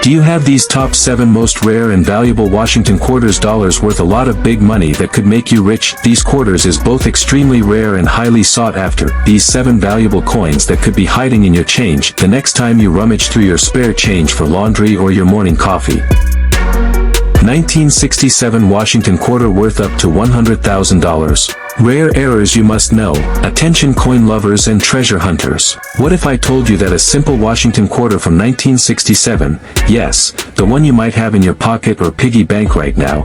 Do you have these top 7 most rare and valuable Washington quarters dollars worth a lot of big money that could make you rich? These quarters is both extremely rare and highly sought after. These 7 valuable coins that could be hiding in your change the next time you rummage through your spare change for laundry or your morning coffee. 1967 Washington quarter worth up to $100,000. Rare errors you must know. Attention coin lovers and treasure hunters. What if I told you that a simple Washington quarter from 1967, yes, the one you might have in your pocket or piggy bank right now,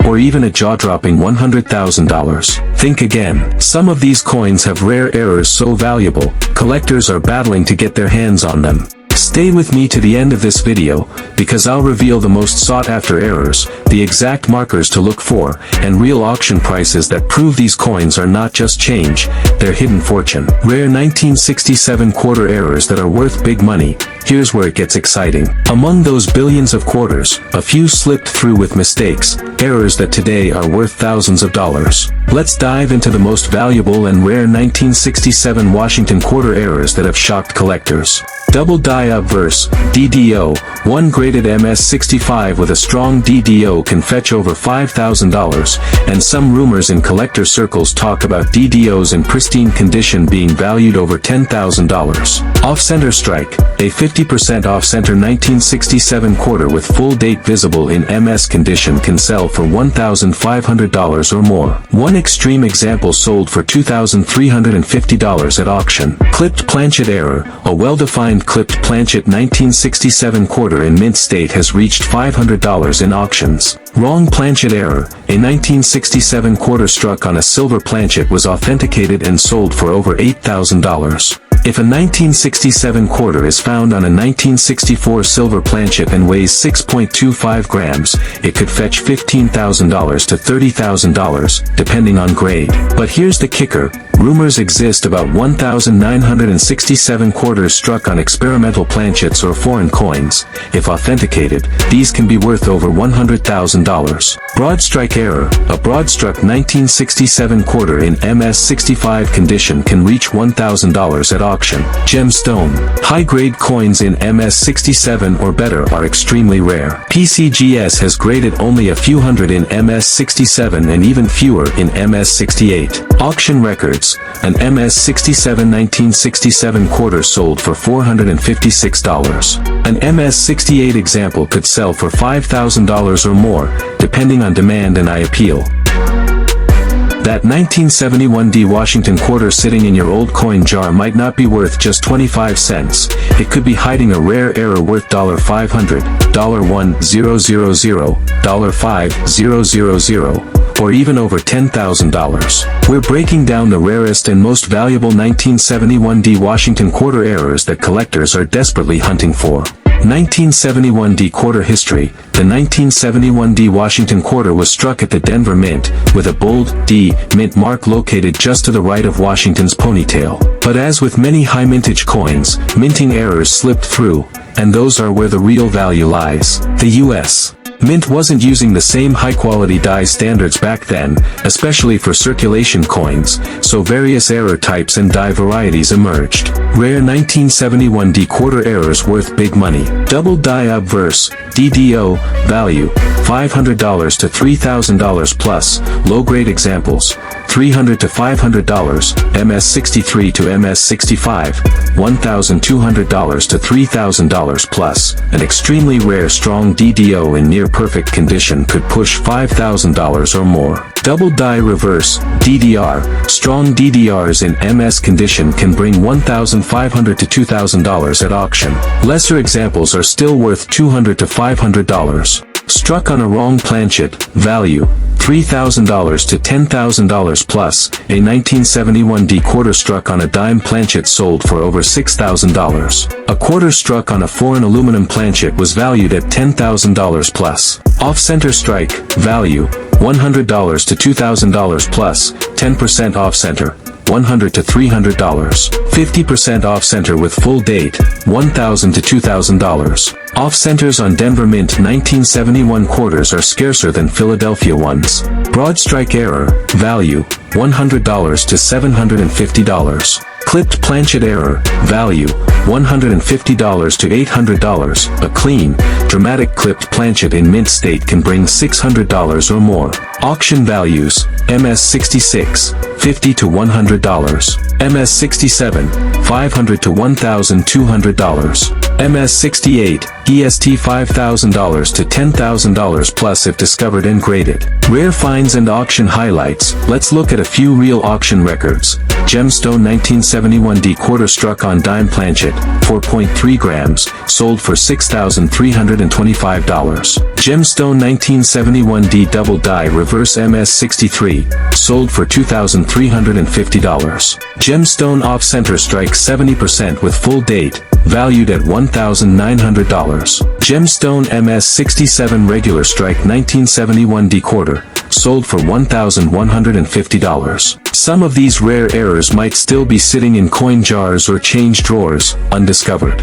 or even a jaw-dropping $100,000. Think again. Some of these coins have rare errors so valuable, collectors are battling to get their hands on them. Stay with me to the end of this video, because I'll reveal the most sought-after errors, the exact markers to look for, and real auction prices that prove these coins are not just change, they're hidden fortune. Rare 1967 quarter errors that are worth big money. Here's where it gets exciting. Among those billions of quarters, a few slipped through with mistakes, errors that today are worth thousands of dollars. Let's dive into the most valuable and rare 1967 Washington quarter errors that have shocked collectors. Double die obverse, DDO, one graded MS-65 with a strong DDO can fetch over $5,000, and some rumors in collector circles talk about DDOs in pristine condition being valued over $10,000. Off-center strike, a 50% off-center 1967 quarter with full date visible in MS condition can sell for $1,500 or more. One extreme example sold for $2,350 at auction. Clipped planchet error, a well-defined clipped planchet 1967 quarter in mint state has reached $500 in auctions. Wrong planchet error, a 1967 quarter struck on a silver planchet was authenticated and sold for over $8,000. If a 1967 quarter is found on a 1964 silver planchet and weighs 6.25 grams, it could fetch $15,000 to $30,000, depending on grade. But here's the kicker. Rumors exist about 1,967 quarters struck on experimental planchets or foreign coins. If authenticated, these can be worth over $100,000. Broad strike error, a broad-struck 1967 quarter in MS-65 condition can reach $1,000 at auction. Gemstone, high-grade coins in MS-67 or better are extremely rare. PCGS has graded only a few hundred in MS-67 and even fewer in MS-68. Auction records, an MS-67 1967 quarter sold for $456. An MS-68 example could sell for $5,000 or more, depending on demand and I appeal. That 1971D Washington quarter sitting in your old coin jar might not be worth just 25 cents. It could be hiding a rare error worth $500, $1,000, $5,000, or even over $10,000. We're breaking down the rarest and most valuable 1971D Washington quarter errors that collectors are desperately hunting for. 1971D quarter history. The 1971D Washington quarter was struck at the Denver Mint, with a bold D mint mark located just to the right of Washington's ponytail. But as with many high mintage coins, minting errors slipped through, and those are where the real value lies. The U.S. Mint wasn't using the same high-quality die standards back then, especially for circulation coins, so various error types and die varieties emerged. Rare 1971D quarter errors worth big money. Double die obverse, DDO, value, $500 to $3,000 plus, low-grade examples, $300 to $500, MS-63 to MS-65, $1,200 to $3,000 plus. An extremely rare strong DDO in near-perfect condition could push $5,000 or more. Double die reverse, DDR, strong DDRs in MS condition can bring $1,500 to $2,000 at auction. Lesser examples are still worth $200 to $500. Struck on a wrong planchet, value, $3,000 to $10,000 plus, a 1971D quarter struck on a dime planchet sold for over $6,000. A quarter struck on a foreign aluminum planchet was valued at $10,000 plus. Off-center strike, value, $100 to $2,000 plus, 10% off-center, $100 to $300. 50% off-center with full date, $1,000 to $2,000. Off-centers on Denver Mint 1971 quarters are scarcer than Philadelphia ones. Broad strike error, value, $100 to $750. Clipped planchet error, value, $150 to $800. A clean, dramatic clipped planchet in mint state can bring $600 or more. Auction values: MS66, $50 to $100. MS67, $500 to $1,200. MS68, EST $5,000 to $10,000 plus if discovered and graded. Rare finds and auction highlights. Let's look at a few real auction records. Gemstone 1971D quarter struck on dime planchet, 4.3 grams, sold for $6,325. Gemstone 1971D double die reverse MS63, sold for $2,350. Gemstone off-center strike 70% with full date, valued at $1,900. Gemstone MS67 regular strike 1971D quarter, sold for $1,150. Some of these rare errors might still be sitting in coin jars or change drawers, undiscovered.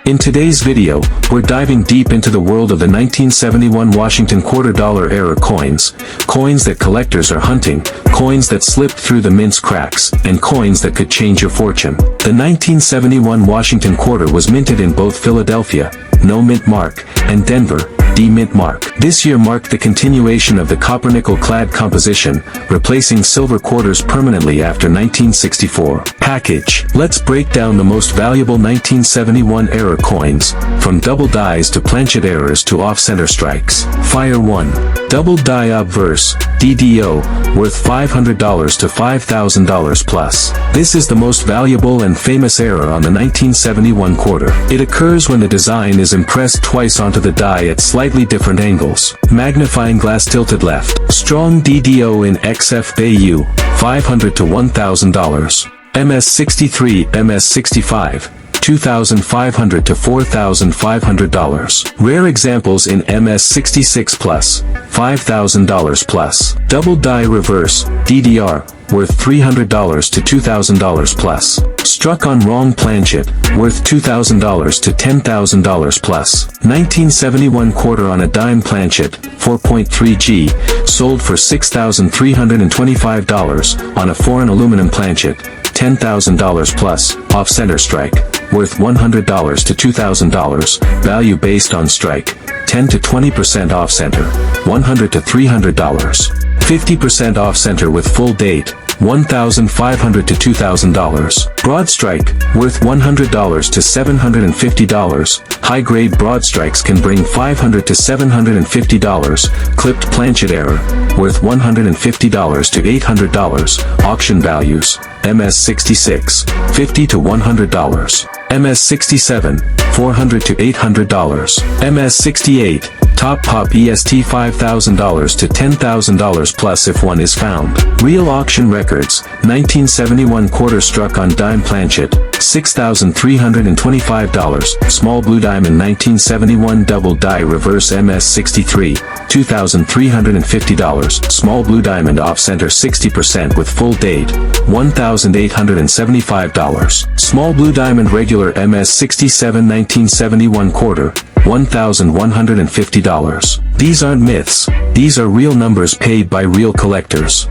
In today's video, we're diving deep into the world of the 1971 Washington $quarter error coins, coins that collectors are hunting, coins that slipped through the mint's cracks, and coins that could change your fortune. The 1971 Washington quarter was minted in both Philadelphia, no mint mark, and Denver, D mint mark. This year marked the continuation of the copper-nickel-clad composition, replacing silver quarters permanently after 1964. Package. Let's break down the most valuable 1971 error coins, from double dies to planchet errors to off-center strikes. Fire 1. Double die obverse, DDO, worth $500 to $5,000 plus. This is the most valuable and famous error on the 1971 quarter. It occurs when the design is impressed twice onto the die at slightly different angles. Magnifying glass tilted left. Strong DDO in XF Bayou, $500 to $1,000. MS63, MS65, $2,500 to $4,500. Rare examples in MS66 plus, $5,000 plus. Double die reverse, DDR, worth $300 to $2,000 plus. Struck on wrong planchet, worth $2,000 to $10,000 plus. 1971 quarter on a dime planchet, 4.3G, sold for $6,325 on a foreign aluminum planchet, $10,000 plus. Off-center strike, worth $100 to $2,000, value based on strike, 10 to 20% off-center, $100 to $300. 50% off-center with full date, $1,500 to $2,000. Broad strike, worth $100 to $750. High-grade broad strikes can bring $500 to $750. Clipped planchet error, worth $150 to $800. Auction values: MS66, $50 to $100. MS67, $400 to $800. MS68, top pop EST $5,000 to $10,000 plus if one is found. Real auction records: 1971 quarter struck on dime planchet, $6,325. Small blue diamond 1971 double die reverse MS63, $2,350. Small blue diamond off-center 60% with full date, $1,875. Small blue diamond regular MS67 1971 quarter, $1,150. These aren't myths, these are real numbers paid by real collectors.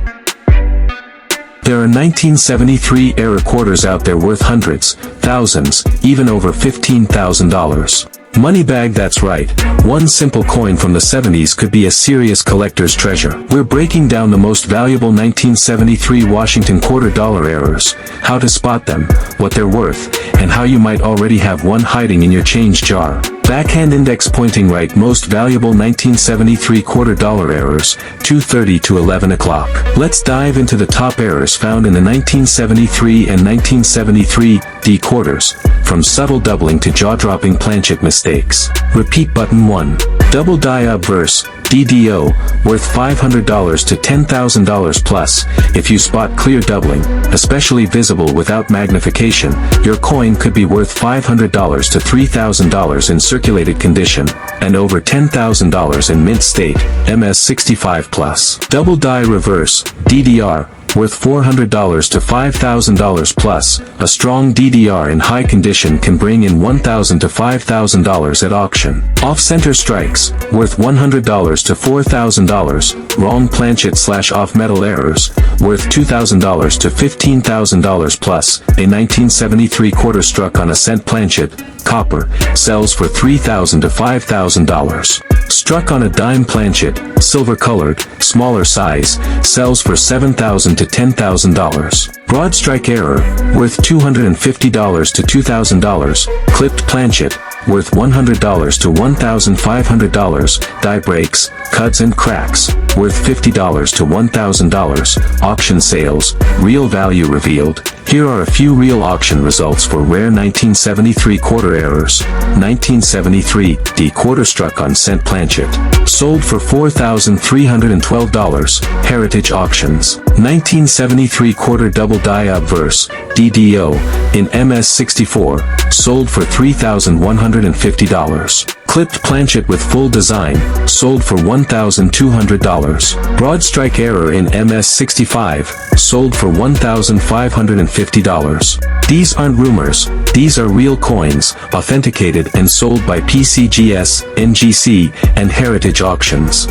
There are 1973 era quarters out there worth hundreds, thousands, even over $15,000. Moneybag, that's right. One simple coin from the 70s could be a serious collector's treasure. We're breaking down the most valuable 1973 Washington $quarter errors, how to spot them, what they're worth, and how you might already have one hiding in your change jar. Backhand index pointing right, most valuable 1973 $quarter errors, 2:30 to 11 o'clock. Let's dive into the top errors found in the 1973 and 1973 D quarters, from subtle doubling to jaw-dropping planchet mistakes. Repeat button 1. Double die obverse, DDO, worth $500 to $10,000 plus. If you spot clear doubling, especially visible without magnification, your coin could be worth $500 to $3,000 in circulated condition, and over $10,000 in mint state, MS65 plus. Double die reverse, DDR, worth $400 to $5,000 plus. A strong DDR in high condition can bring in $1,000 to $5,000 at auction. Off-center strikes, worth $100 to $4,000. Wrong planchet/off-metal errors, worth $2,000 to $15,000 plus. A 1973 quarter struck on a cent planchet, copper, sells for $3,000 to $5,000. Struck on a dime planchet, silver-colored, smaller size, sells for $7,000 to $10,000. Broad strike error, worth $250 to $2,000. Clipped planchet, worth $100 to $1,500. Die breaks, cuts and cracks, worth $50 to $1,000. Auction sales, real value revealed. Here are a few real auction results for rare 1973 quarter errors. 1973 D quarter struck on cent planchet. Sold for $4,312. Heritage Auctions. 1973 quarter double die obverse, DDO, in MS64, sold for $3,150. Clipped planchet with full design, sold for $1,200. Broad strike error in MS65, sold for $1,550. These aren't rumors, these are real coins, authenticated and sold by PCGS, NGC, and Heritage Auctions.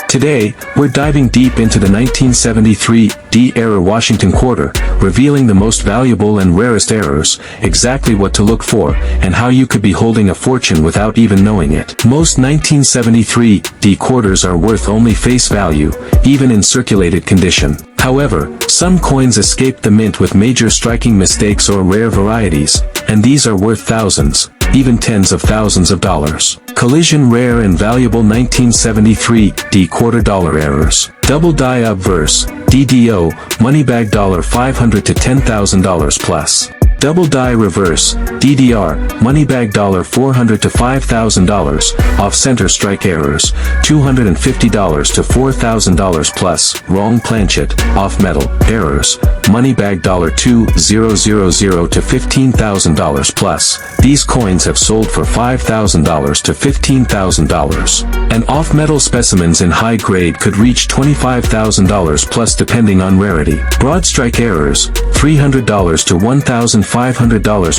Today, we're diving deep into the 1973 D-era Washington quarter, revealing the most valuable and rarest errors, exactly what to look for, and how you could be holding a fortune without even knowing it. Most 1973 D quarters are worth only face value, even in circulated condition. However, some coins escaped the mint with major striking mistakes or rare varieties, and these are worth thousands, even tens of thousands of dollars. Collision rare and valuable 1973 D quarter dollar errors. Double die obverse, DDO, money bag $500 to $10,000 plus. Double die reverse, DDR, money bag $400 to $5,000, off-center strike errors, $250 to $4,000 plus. Wrong planchet, off-metal, errors, money bag $2,000 to $15,000 plus. These coins have sold for $5,000 to $15,000. And off-metal specimens in high grade could reach $25,000 plus depending on rarity. Broad strike errors, $300 to $1,500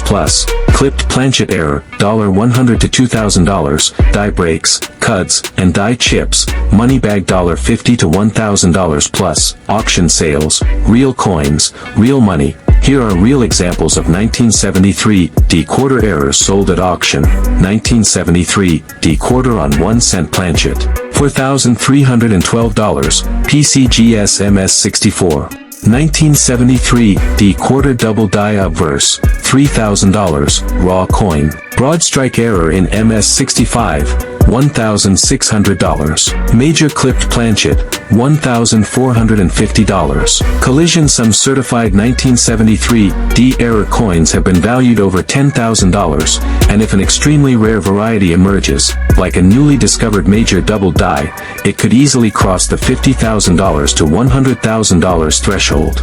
plus. Clipped planchet error, $100 to $2,000. Die breaks, cuts, and die chips, money bag $50 to $1,000 plus. Auction sales, real coins, real money. Here are real examples of 1973 D quarter errors sold at auction. 1973 D quarter on 1 cent planchet, $4,312, PCGS MS64. 1973 D quarter double die obverse, $3,000, raw coin. Broad strike error in MS65, $1,600. Major clipped planchet, $1,450. Collision. Some certified 1973 D error coins have been valued over $10,000, and if an extremely rare variety emerges, like a newly discovered major double die, it could easily cross the $50,000 to $100,000 threshold.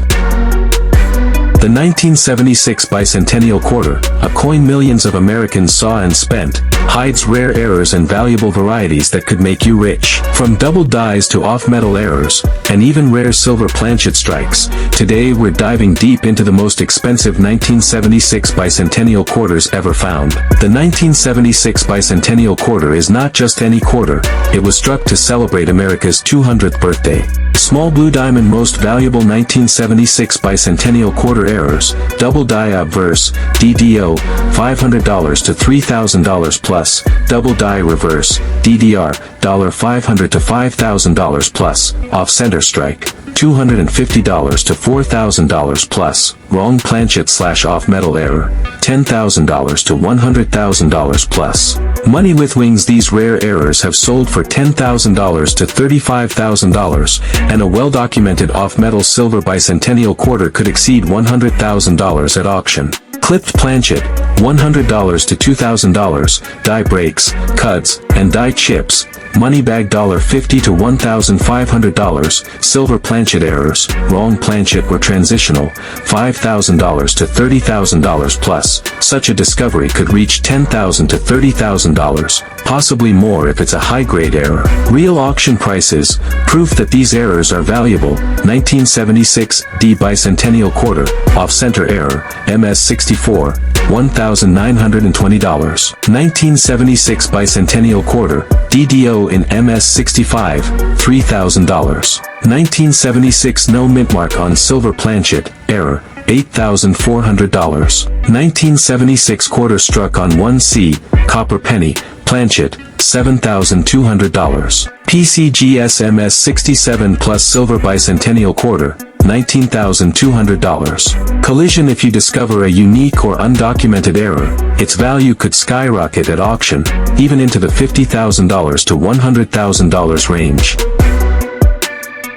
The 1976 bicentennial quarter, a coin millions of Americans saw and spent, hides rare errors and valuable varieties that could make you rich. From double dies to off-metal errors, and even rare silver planchet strikes, today we're diving deep into the most expensive 1976 bicentennial quarters ever found. The 1976 bicentennial quarter is not just any quarter, it was struck to celebrate America's 200th birthday. Small blue diamond. Most valuable 1976 bicentennial quarter errors, double die obverse, DDO, $500 to $3,000 plus. Double die reverse, DDR, $500 to $5,000 plus. Off-center strike, $250 to $4,000 plus. Wrong planchet/off-metal error, $10,000 to $100,000 plus. Money with wings. These rare errors have sold for $10,000 to $35,000, and a well-documented off-metal silver bicentennial quarter could exceed $100,000 at auction. Clipped planchet, $100 to $2,000, die breaks, cuts, and die chips, money bag $50 to $1,500, silver planchet errors, wrong planchet or transitional, $5,000 to $30,000 plus. Such a discovery could reach $10,000 to $30,000. possibly more if it's a high-grade error. Real auction prices, proof that these errors are valuable. 1976 D bicentennial quarter, off-center error, MS64, $1,920. 1976 bicentennial quarter, DDO in MS65, $3,000. 1976 no mint mark on silver planchet, error, $8,400. 1976 quarter struck on 1C, copper penny, planchet, $7,200. PCGS MS67 plus silver bicentennial quarter, $19,200. Collision. If you discover a unique or undocumented error, its value could skyrocket at auction, even into the $50,000 to $100,000 range.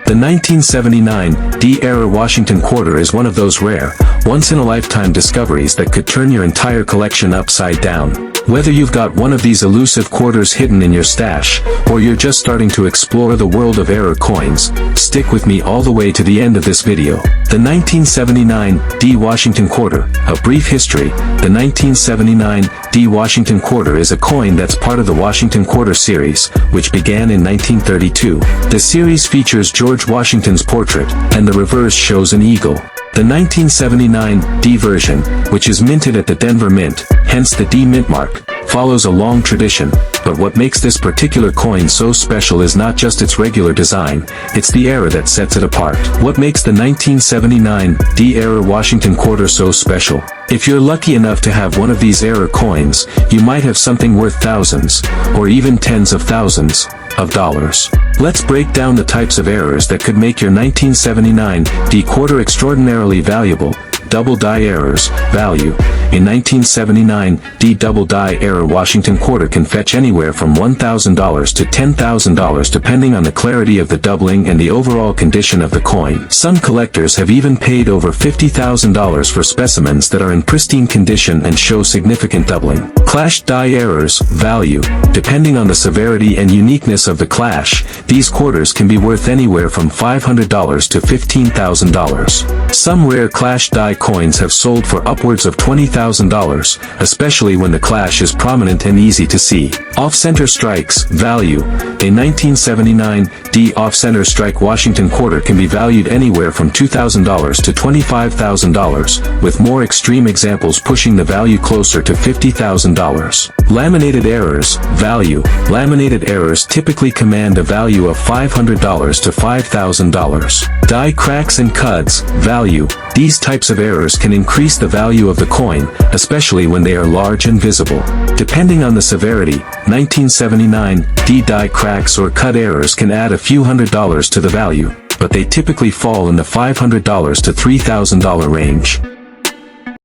The 1979 D error Washington quarter is one of those rare, once-in-a-lifetime discoveries that could turn your entire collection upside down. Whether you've got one of these elusive quarters hidden in your stash, or you're just starting to explore the world of error coins, stick with me all the way to the end of this video. The 1979 D Washington quarter, a brief history. The 1979 D Washington quarter is a coin that's part of the Washington quarter series, which began in 1932. The series features George Washington's portrait, and the reverse shows an eagle. The 1979 D version, which is minted at the Denver Mint, hence the D mint mark, follows a long tradition, but what makes this particular coin so special is not just its regular design, it's the era that sets it apart. What makes the 1979 D era Washington quarter so special? If you're lucky enough to have one of these error coins, you might have something worth thousands, or even tens of thousands, of dollars. Let's break down the types of errors that could make your 1979 D quarter extraordinarily valuable. Double die errors, value. In 1979, D double die error Washington quarter can fetch anywhere from $1,000 to $10,000 depending on the clarity of the doubling and the overall condition of the coin. Some collectors have even paid over $50,000 for specimens that are in pristine condition and show significant doubling. Clash die errors, value. Depending on the severity and uniqueness of the clash, these quarters can be worth anywhere from $500 to $15,000. Some rare clash die coins have sold for upwards of $20,000, especially when the clash is prominent and easy to see. Off-center strikes, value. A 1979 D off-center strike Washington quarter can be valued anywhere from $2,000 to $25,000, with more extreme examples pushing the value closer to $50,000. Laminated errors, value. Laminated errors typically command a value of $500 to $5,000. Die cracks and cuts, value. These types of errors can increase the value of the coin, especially when they are large and visible. Depending on the severity, 1979 D die cracks or cut errors can add a few $100s to the value, but they typically fall in the $500 to $3,000 range.